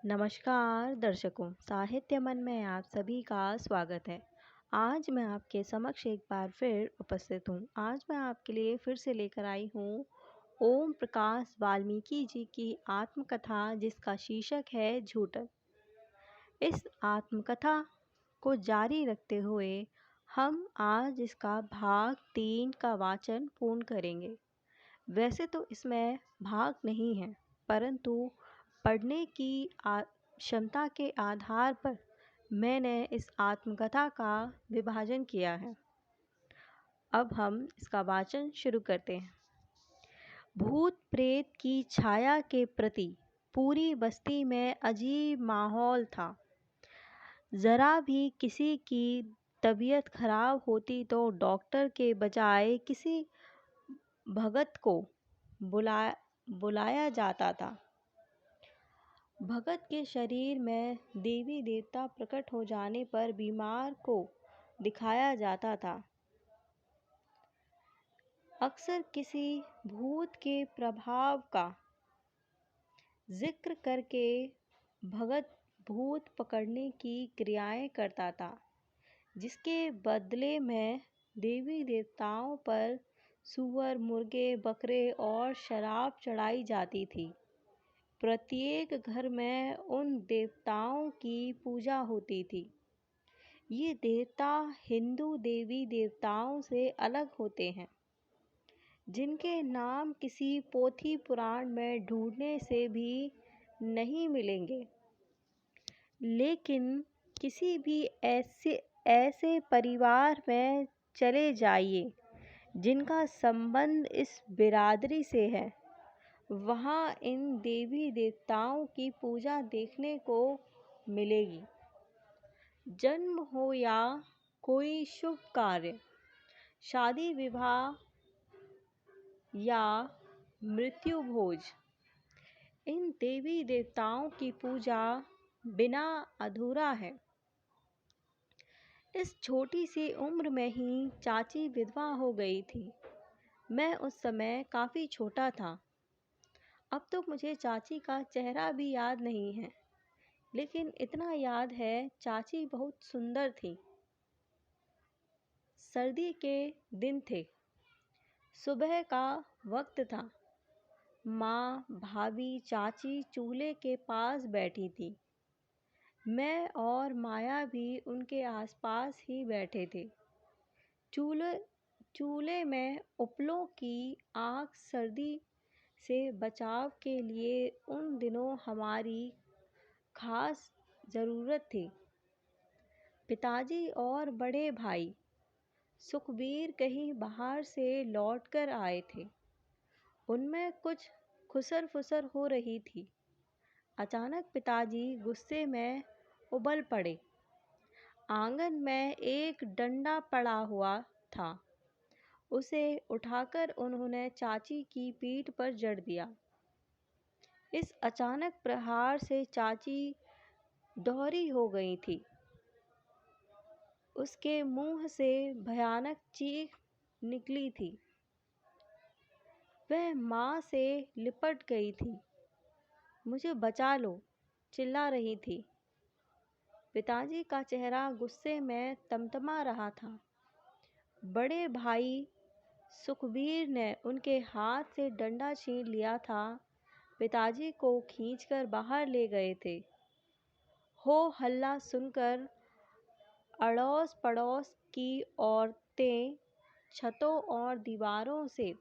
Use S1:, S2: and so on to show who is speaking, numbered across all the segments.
S1: नमस्कार दर्शकों, साहित्य मन में आप सभी का स्वागत है। आज मैं आपके समक्ष एक बार फिर उपस्थित हूँ। आज मैं आपके लिए फिर से लेकर आई हूँ ओम प्रकाश वाल्मीकि जी की आत्मकथा, जिसका शीर्षक है झूठन। इस आत्मकथा को जारी रखते हुए हम आज इसका भाग 3 का वाचन पूर्ण करेंगे। वैसे तो इसमें भाग नहीं है, परंतु पढ़ने की क्षमता के आधार पर मैंने इस आत्मकथा का विभाजन किया है। अब हम इसका वाचन शुरू करते हैं। भूत प्रेत की छाया के प्रति पूरी बस्ती में अजीब माहौल था। ज़रा भी किसी की तबीयत खराब होती तो डॉक्टर के बजाय किसी भगत को बुलाया जाता था। भगत के शरीर में देवी देवता प्रकट हो जाने पर बीमार को दिखाया जाता था। अक्सर किसी भूत के प्रभाव का जिक्र करके भगत भूत पकड़ने की क्रियाएं करता था, जिसके बदले में देवी देवताओं पर सूअर, मुर्गे, बकरे और शराब चढ़ाई जाती थी। प्रत्येक घर में उन देवताओं की पूजा होती थी। ये देवता हिंदू देवी देवताओं से अलग होते हैं, जिनके नाम किसी पोथी पुराण में ढूंढने से भी नहीं मिलेंगे। लेकिन किसी भी ऐसे परिवार में चले जाइए जिनका संबंध इस बिरादरी से है, वहाँ इन देवी देवताओं की पूजा देखने को मिलेगी। जन्म हो या कोई शुभ कार्य, शादी विवाह या मृत्यु भोज, इन देवी देवताओं की पूजा बिना अधूरा है। इस छोटी सी उम्र में ही चाची विधवा हो गई थी। मैं उस समय काफ़ी छोटा था। अब तो मुझे चाची का चेहरा भी याद नहीं है, लेकिन इतना याद है, चाची बहुत सुंदर थी। सर्दी के दिन थे। सुबह का वक्त था। माँ, भाभी, चाची चूल्हे के पास बैठी थी। मैं और माया भी उनके आसपास ही बैठे थे। चूल्हे में उपलों की आग सर्दी से बचाव के लिए उन दिनों हमारी खास ज़रूरत थी। पिताजी और बड़े भाई सुखबीर कहीं बाहर से लौटकर आए थे। उनमें कुछ खुसर फुसर हो रही थी। अचानक पिताजी गुस्से में उबल पड़े। आंगन में एक डंडा पड़ा हुआ था। उसे उठाकर उन्होंने चाची की पीठ पर जड़ दिया। इस अचानक प्रहार से चाची दोहरी हो गई थी। उसके मुंह से भयानक चीख निकली थी। वह माँ से लिपट गई थी। मुझे बचा लो, चिल्ला रही थी। पिताजी का चेहरा गुस्से में तमतमा रहा था। बड़े भाई सुखबीर ने उनके हाथ से डंडा छीन लिया था। पिताजी को खींचकर बाहर ले गए थे। हो हल्ला सुनकर अड़ोस पड़ोस की औरतें छतों और दीवारों से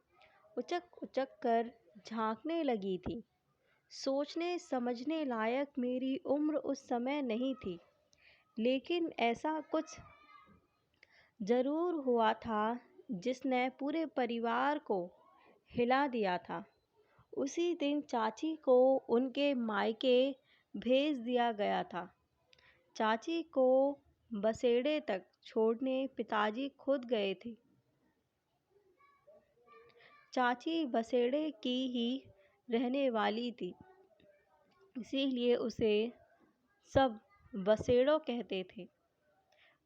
S1: उचक उचक कर झांकने लगी थी। सोचने समझने लायक मेरी उम्र उस समय नहीं थी, लेकिन ऐसा कुछ ज़रूर हुआ था जिसने पूरे परिवार को हिला दिया था। उसी दिन चाची को उनके मायके भेज दिया गया था। चाची को बसेड़े तक छोड़ने पिताजी खुद गए थे। चाची बसेड़े की ही रहने वाली थी, इसीलिए उसे सब बसेड़ो कहते थे।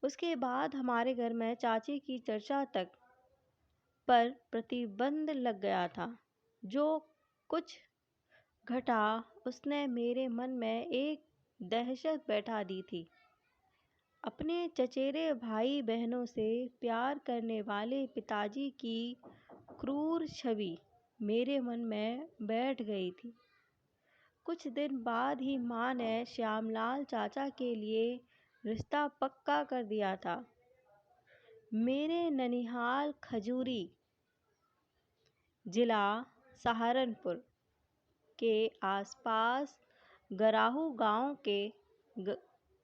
S1: उसके बाद हमारे घर में चाची की चर्चा तक पर प्रतिबंध लग गया था। जो कुछ घटा उसने मेरे मन में एक दहशत बैठा दी थी। अपने चचेरे भाई बहनों से प्यार करने वाले पिताजी की क्रूर छवि मेरे मन में बैठ गई थी। कुछ दिन बाद ही माँ ने श्यामलाल चाचा के लिए रिश्ता पक्का कर दिया था। मेरे ननिहाल खजूरी जिला सहारनपुर के आसपास गराहू गांव के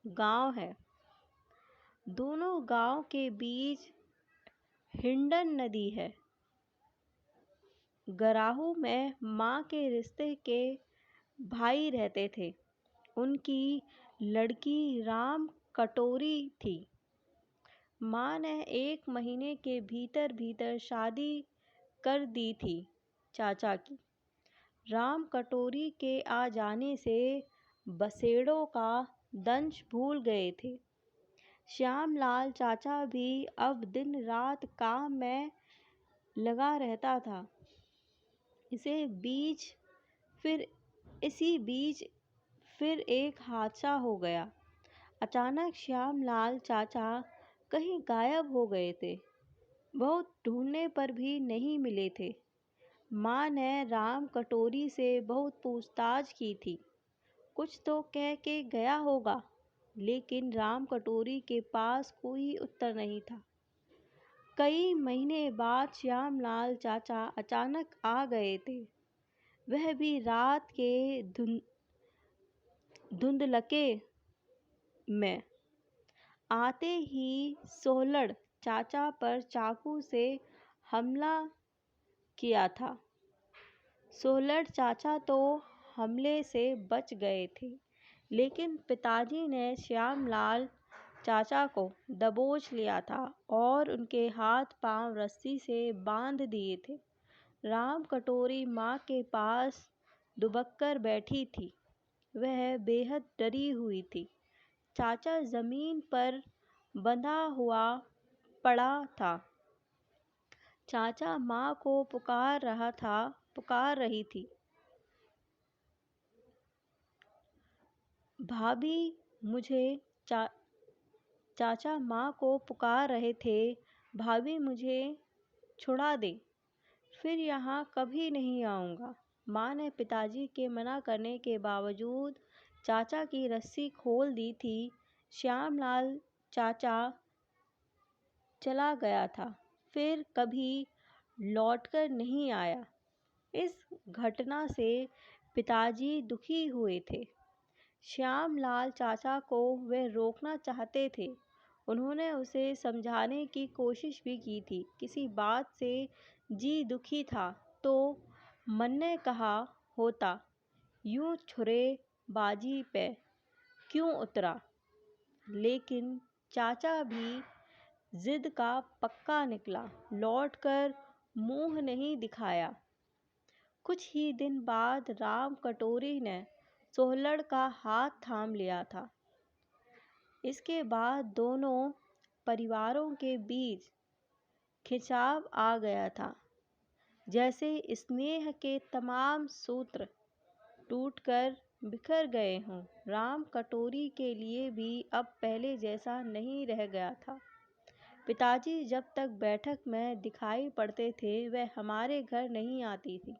S1: गांव है। दोनों गांव के बीच हिंडन नदी है। गराहू में माँ के रिश्ते के भाई रहते थे। उनकी लड़की राम कटोरी थी। माँ ने 1 महीने के भीतर भीतर शादी कर दी थी चाचा की। राम कटोरी के आ जाने से बसेड़ों का दंश भूल गए थे। श्यामलाल चाचा भी अब दिन रात काम में लगा रहता था। इसी बीच फिर एक हादसा हो गया। अचानक श्यामलाल चाचा कहीं गायब हो गए थे। बहुत ढूंढने पर भी नहीं मिले थे। माँ ने राम कटोरी से बहुत पूछताछ की थी। कुछ तो कह के गया होगा, लेकिन राम कटोरी के पास कोई उत्तर नहीं था। कई महीने बाद श्यामलाल चाचा अचानक आ गए थे। वह भी रात के धुंधलके में। आते ही सोहलड़ चाचा पर चाकू से हमला किया था। सोहलड़ चाचा तो हमले से बच गए थे, लेकिन पिताजी ने श्यामलाल चाचा को दबोच लिया था और उनके हाथ पांव रस्सी से बांध दिए थे। राम कटोरी माँ के पास दुबककर बैठी थी। वह बेहद डरी हुई थी। चाचा जमीन पर बंधा हुआ पड़ा था। चाचा माँ को पुकार रही थी। भाभी मुझे चाचा माँ को पुकार रहे थे, भाभी मुझे छुड़ा दे, फिर यहाँ कभी नहीं आऊँगा। माँ ने पिताजी के मना करने के बावजूद चाचा की रस्सी खोल दी थी। श्यामलाल चाचा चला गया था, फिर कभी लौटकर नहीं आया। इस घटना से पिताजी दुखी हुए थे। श्यामलाल चाचा को वे रोकना चाहते थे। उन्होंने उसे समझाने की कोशिश भी की थी। किसी बात से जी दुखी था तो मन ने कहा होता, यूं छुरे बाजी पे क्यों उतरा। लेकिन चाचा भी जिद का पक्का निकला। लौटकर मुंह नहीं दिखाया। कुछ ही दिन बाद राम कटोरी ने सोहलड़ का हाथ थाम लिया था। इसके बाद दोनों परिवारों के बीच खिंचाव आ गया था। जैसे स्नेह के तमाम सूत्र टूटकर बिखर गए हों। राम कटोरी के लिए भी अब पहले जैसा नहीं रह गया था। पिताजी जब तक बैठक में दिखाई पड़ते थे, वह हमारे घर नहीं आती थी।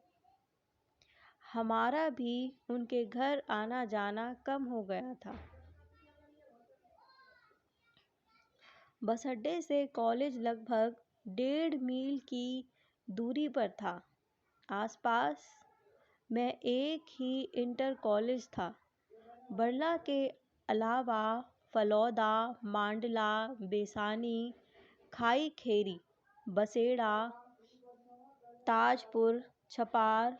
S1: हमारा भी उनके घर आना जाना कम हो गया था। बस अड्डे से कॉलेज लगभग 1.5 मील की दूरी पर था। आसपास में एक ही इंटर कॉलेज था। बरला के अलावा फलौदा, मांडला, बेसानी, खाई खेरी, बसेड़ा, ताजपुर, छपार,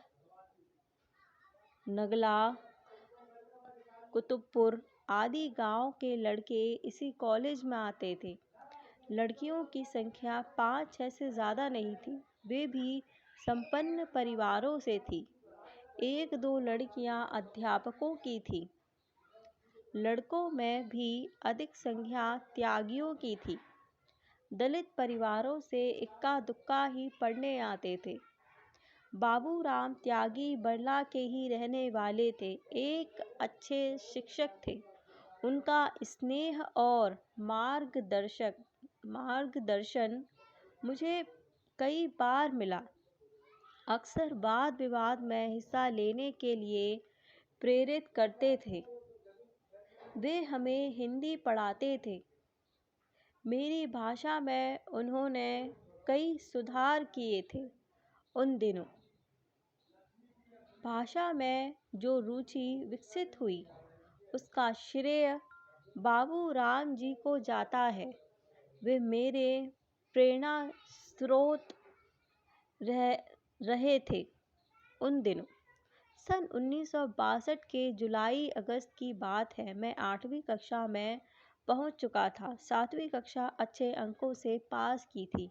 S1: नगला, कुतुबपुर आदि गांव के लड़के इसी कॉलेज में आते थे। लड़कियों की संख्या 5-6 से ज़्यादा नहीं थी। वे भी संपन्न परिवारों से थी। 1-2 लड़कियां अध्यापकों की थी। लड़कों में भी अधिक संख्या त्यागियों की थी। दलित परिवारों से इक्का दुक्का ही पढ़ने आते थे। बाबूराम त्यागी बरला के ही रहने वाले थे। एक अच्छे शिक्षक थे। उनका स्नेह और मार्गदर्शन मुझे कई बार मिला। अक्सर वाद विवाद में हिस्सा लेने के लिए प्रेरित करते थे। वे हमें हिंदी पढ़ाते थे। मेरी भाषा में उन्होंने कई सुधार किए थे। उन दिनों भाषा में जो रुचि विकसित हुई, उसका श्रेय बाबूराम जी को जाता है। वे मेरे प्रेरणा स्रोत रहे थे उन दिनों। सन 1962 के जुलाई अगस्त की बात है। मैं 8वीं कक्षा में पहुंच चुका था। 7वीं कक्षा अच्छे अंकों से पास की थी।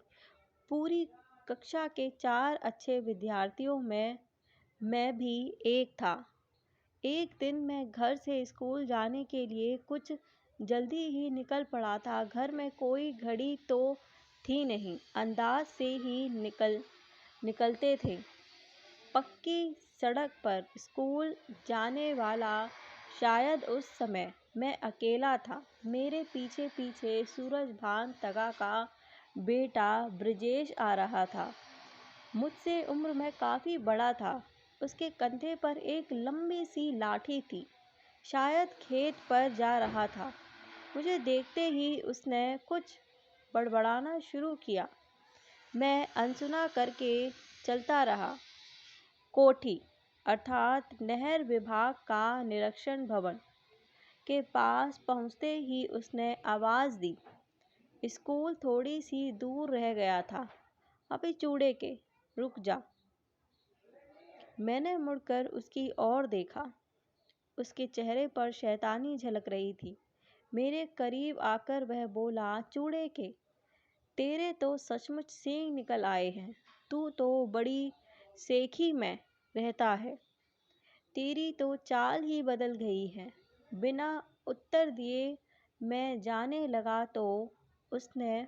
S1: पूरी कक्षा के 4 अच्छे विद्यार्थियों में मैं भी एक था। एक दिन मैं घर से स्कूल जाने के लिए कुछ जल्दी ही निकल पड़ा था। घर में कोई घड़ी तो थी नहीं। अंदाज से ही निकलते थे। पक्की सड़क पर स्कूल जाने वाला शायद उस समय मैं अकेला था। मेरे पीछे पीछे सूरजभान तगा का बेटा ब्रजेश आ रहा था। मुझसे उम्र में काफ़ी बड़ा था। उसके कंधे पर एक लंबी सी लाठी थी। शायद खेत पर जा रहा था। मुझे देखते ही उसने कुछ बड़बड़ाना शुरू किया। मैं अनसुना करके चलता रहा। कोठी अर्थात नहर विभाग का निरीक्षण भवन के पास पहुंचते ही उसने आवाज़ दी। स्कूल थोड़ी सी दूर रह गया था। अभी चूड़े के, रुक जा। मैंने मुड़कर उसकी ओर देखा। उसके चेहरे पर शैतानी झलक रही थी। मेरे करीब आकर वह बोला, चूड़े के, तेरे तो सचमुच सींग निकल आए हैं। तू तो बड़ी सेखी में रहता है। तेरी तो चाल ही बदल गई है। बिना उत्तर दिए मैं जाने लगा तो उसने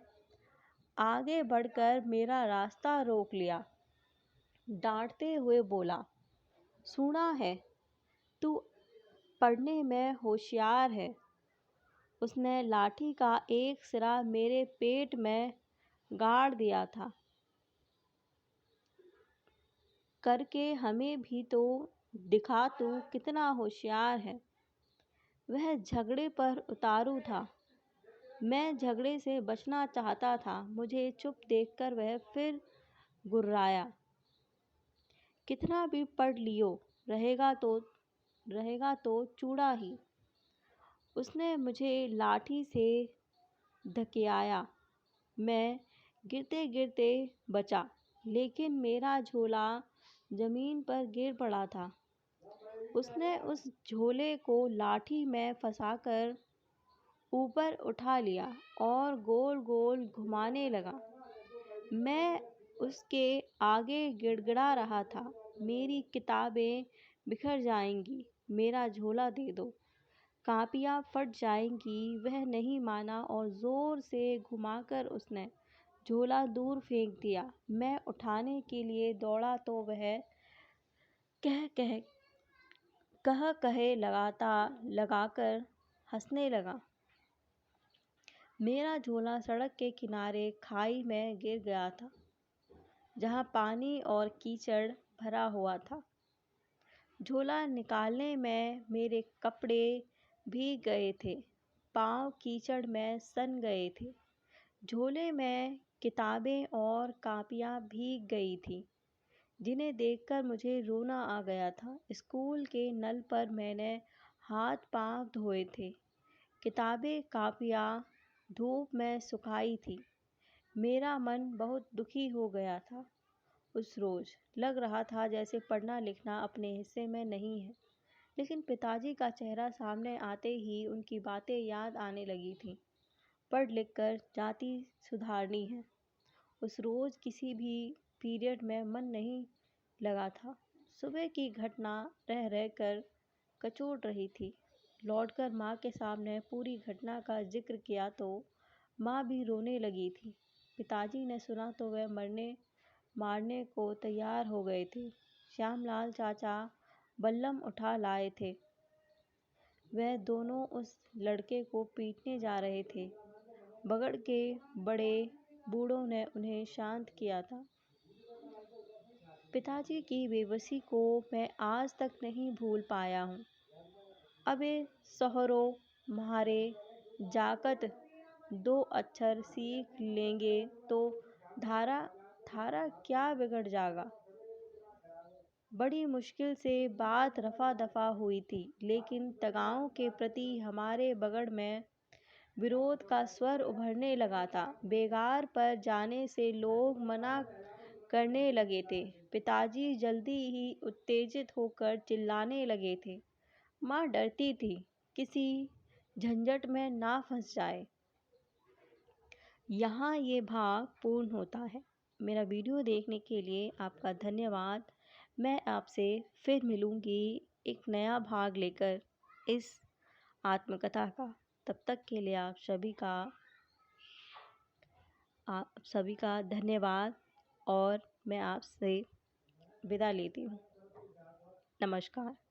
S1: आगे बढ़कर मेरा रास्ता रोक लिया। डांटते हुए बोला, सुना है तू पढ़ने में होशियार है। उसने लाठी का एक सिरा मेरे पेट में गाड़ दिया था। करके हमें भी तो दिखा तू कितना होशियार है। वह झगड़े पर उतारू था। मैं झगड़े से बचना चाहता था। मुझे चुप देखकर वह फिर गुर्राया, कितना भी पढ़ लियो, रहेगा तो चूड़ा ही। उसने मुझे लाठी से धकेलाया। मैं गिरते गिरते बचा, लेकिन मेरा झोला जमीन पर गिर पड़ा था। उसने उस झोले को लाठी में फंसाकर ऊपर उठा लिया और गोल गोल घुमाने लगा। मैं उसके आगे गिड़गिड़ा रहा था, मेरी किताबें बिखर जाएंगी, मेरा झोला दे दो, कापियाँ फट जाएंगी। वह नहीं माना और ज़ोर से घुमाकर उसने झोला दूर फेंक दिया। मैं उठाने के लिए दौड़ा तो वह कहे लगाकर हंसने लगा। मेरा झोला सड़क के किनारे खाई में गिर गया था, जहाँ पानी और कीचड़ भरा हुआ था। झोला निकालने में मेरे कपड़े भीग गए थे, पाँव कीचड़ में सन गए थे। झोले में किताबें और कापियाँ भीग गई थीं, जिन्हें देखकर मुझे रोना आ गया था। स्कूल के नल पर मैंने हाथ पांव धोए थे। किताबें कापियाँ धूप में सुखाई थी। मेरा मन बहुत दुखी हो गया था। उस रोज़ लग रहा था जैसे पढ़ना लिखना अपने हिस्से में नहीं है। लेकिन पिताजी का चेहरा सामने आते ही उनकी बातें याद आने लगी थीं। पढ़ लिख कर जाति सुधारनी है। उस रोज़ किसी भी पीरियड में मन नहीं लगा था। सुबह की घटना रह रह कर कचोट रही थी। लौटकर माँ के सामने पूरी घटना का जिक्र किया तो माँ भी रोने लगी थी। पिताजी ने सुना तो वह मरने मारने को तैयार हो गए थे। श्यामलाल चाचा बल्लम उठा लाए थे। वह दोनों उस लड़के को पीटने जा रहे थे। बगड़ के बड़े बूढ़ों ने उन्हें शांत किया था। पिताजी की बेबसी को मैं आज तक नहीं भूल पाया हूँ। अबे सहुरो म्हारे जाकत 2 अक्षर सीख लेंगे तो थारा क्या बिगड़ जागा। बड़ी मुश्किल से बात रफा दफा हुई थी, लेकिन तगाओं के प्रति हमारे बगड़ में विरोध का स्वर उभरने लगा था। बेगार पर जाने से लोग मना करने लगे थे। पिताजी जल्दी ही उत्तेजित होकर चिल्लाने लगे थे। माँ डरती थी किसी झंझट में ना फंस जाए। यहाँ ये भाग पूर्ण होता है। मेरा वीडियो देखने के लिए आपका धन्यवाद। मैं आपसे फिर मिलूँगी एक नया भाग लेकर इस आत्मकथा का। तब तक के लिए आप सभी का धन्यवाद और मैं आपसे विदा लेती हूँ। नमस्कार।